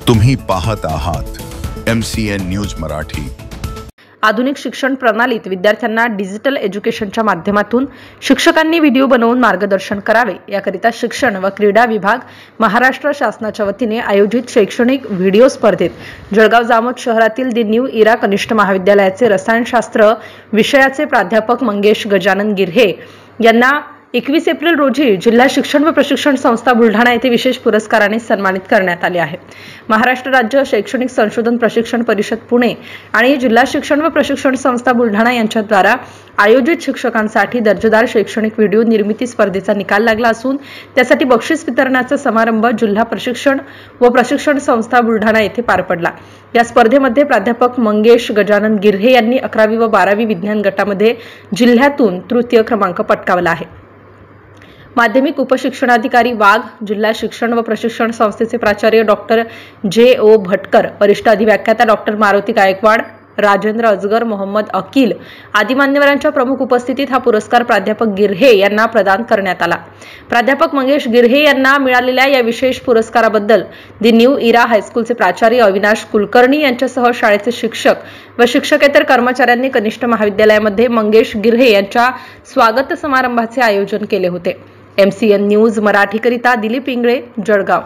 तुम्ही पाहत आहात MCN न्यूज मराठी। आधुनिक शिक्षण प्रणालीत विद्यार्थ्यांना डिजिटल एज्युकेशनच्या माध्यमातून शिक्षकांनी व्हिडिओ बनवून मार्गदर्शन करावे याकरिता शिक्षण व क्रीडा विभाग महाराष्ट्र शासनाच्या वतीने आयोजित शैक्षणिक व्हिडिओ स्पर्धेत जळगाव जामोद शहरातील द न्यू इरा कनिष्ठ महाविद्यालयाचे रसायनशास्त्र विषयाचे प्राध्यापक मंगेश गजानन गिर्हे यांना 21 एप्रिल रोजी जिल्हा शिक्षण व प्रशिक्षण संस्था बुलढाणा येथे विशेष पुरस्काराने सन्मानित करण्यात आले आहे। महाराष्ट्र राज्य शैक्षणिक संशोधन प्रशिक्षण परिषद पुणे आणि जिल्हा शिक्षण व प्रशिक्षण संस्था बुलढाणा यांच्याद्वारा आयोजित शिक्षकांसाठी दर्जेदार शैक्षणिक व्हिडिओ निर्मिती स्पर्धेचा निकाल लागला असून त्यासाठी बक्षीस वितरणाचा समारंभ जिल्हा प्रशिक्षण संस्था बुलढाणा येथे पार पडला। या स्पर्धेमध्ये प्राध्यापक मंगेश गजानन गिर्हे यांनी 11वी व 12वी विज्ञान गटामध्ये जिल्ह्यातून तृतीय क्रमांक पटकावला आहे। माध्यमिक उपशिक्षणाधिकारी वाघ, जिल्हा शिक्षण व प्रशिक्षण संस्थेचे प्राचार्य डॉक्टर J.O. भटकर, वरिष्ठ अधिव्याख्याता डॉक्टर मारुती गायकवाड, राजेंद्र अजगर, मोहम्मद अकील आदी मान्यवरांच्या प्रमुख उपस्थितीत हा पुरस्कार प्राध्यापक गिर्हे यांना प्रदान करण्यात आला। प्राध्यापक मंगेश गिर्हे यांना मिळालेल्या या विशेष पुरस्काराबद्दल द न्यू इरा हायस्कूलचे प्राचार्य अविनाश कुलकर्णी यांच्यासह शाळेचे शिक्षक व शिक्षकेतर कर्मचाऱ्यांनी कनिष्ठ महाविद्यालयामध्ये मंगेश गिर्हे यांच्या स्वागत समारंभाचे आयोजन केले होते। MCN न्यूज मराठीकरिता दिलीप इंगळे, जळगाव।